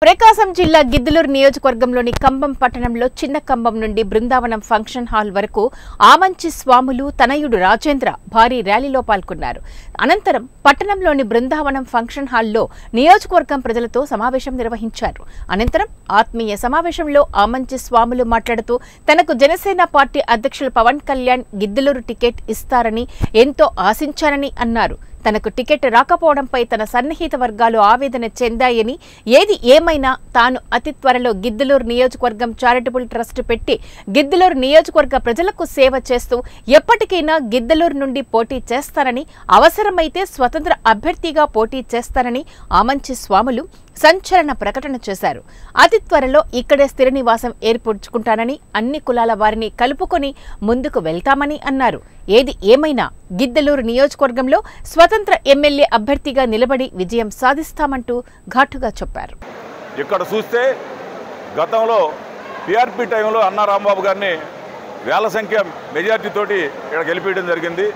ప్రకాశం జిల్లా గిద్దలూరు నియోజకవర్గంలోని కంబం పట్టణంలో చిన్న కంబం నుండి బృందావనం ఫంక్షన్ హాల్ వరకు ఆమంచి స్వాములు తనయుడు రాజేంద్ర భారీ ర్యాలీలో పాల్గొన్నారు. అనంతరం పట్టణంలోని బృందావనం ఫంక్షన్ హాల్లో నియోజకవర్గం ప్రజలతో సమావేశం నిర్వహించారు. అనంతరం ఆత్మీయ సమావేశంలో ఆమంచి స్వాములు మాట్లాడుతూ తనకు జనసేన పార్టీ అధ్యక్షులు పవన్ కళ్యాణ్ గిద్దలూరు టికెట్ ఇస్తారని ఎంతో ఆశించారని అన్నారు. తనకు టికెట్ రాకపోవడంపై తన సన్నిహిత వర్గాలు ఆవేదన చెందాయని, ఏది ఏమైనా తాను అతి త్వరలో గిద్దలూరు నియోజకవర్గం చారిటబుల్ ట్రస్ట్ పెట్టి గిద్దలూరు నియోజకవర్గ ప్రజలకు సేవ చేస్తూ ఎప్పటికైనా గిద్దలూరు నుండి పోటీ చేస్తానని, అవసరమైతే స్వతంత్ర అభ్యర్థిగా పోటీ చేస్తానని ఆమంచి స్వాములు సంచలన ప్రకటన చేశారు. అతి త్వరలో ఇక్కడే స్థిర నివాసం ఏర్పరచుకుంటానని, అన్ని కులాల వారిని కలుపుకొని ముందుకు వెళ్తామని అన్నారు. ఏది ఏమైనా గిద్దలూరు నియోజకవర్గంలో స్వతంత్ర ఎమ్మెల్యే అభ్యర్థిగా నిలబడి విజయం సాధిస్తామంటూ ఘాటుగా చెప్పారు. ఇక్కడ చూస్తే గతంలో టీఆర్పీ టైంలో అన్నా రాంబాబు గారిని వేల సంఖ్య మెజార్టీ తోటి ఇక్కడ గెలిపించడం జరిగింది.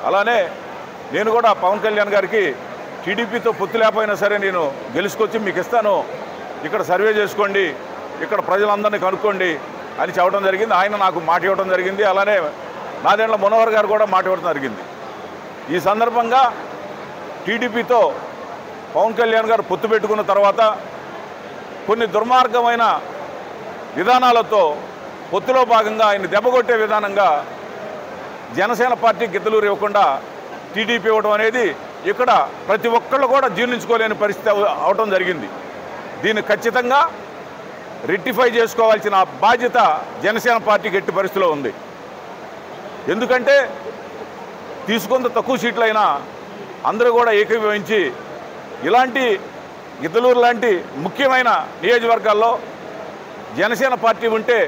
అలానే నేను కూడా పవన్ కళ్యాణ్ గారికి టీడీపీతో పొత్తు లేకపోయినా సరే నేను గెలుచుకొచ్చి మీకు ఇస్తాను, ఇక్కడ సర్వే చేసుకోండి, ఇక్కడ ప్రజలందరినీ కనుక్కోండి అని చెప్పడం జరిగింది. ఆయన నాకు మాట ఇవ్వడం జరిగింది. అలానే నాదెండ్ల మనోహర్ గారు కూడా మాట ఇవ్వడం జరిగింది. ఈ సందర్భంగా టీడీపీతో పవన్ కళ్యాణ్ గారు పొత్తు పెట్టుకున్న తర్వాత కొన్ని దుర్మార్గమైన విధానాలతో పొత్తులో భాగంగా ఆయన దెబ్బకొట్టే విధానంగా జనసేన పార్టీ గిద్దలూరు ఇవ్వకుండా టీడీపీ ఇవ్వడం అనేది ఇక్కడ ప్రతి ఒక్కళ్ళు కూడా జీర్ణించుకోలేని పరిస్థితి అవడం జరిగింది. దీన్ని ఖచ్చితంగా రెక్టిఫై చేసుకోవాల్సిన బాధ్యత జనసేన పార్టీకి ఎట్టి పరిస్థితిలో ఉంది. ఎందుకంటే తీసుకున్న తక్కువ సీట్లైనా అందరూ కూడా ఏకీభవించి ఇలాంటి గిద్దలూరు లాంటి ముఖ్యమైన నియోజకవర్గాల్లో జనసేన పార్టీ ఉంటే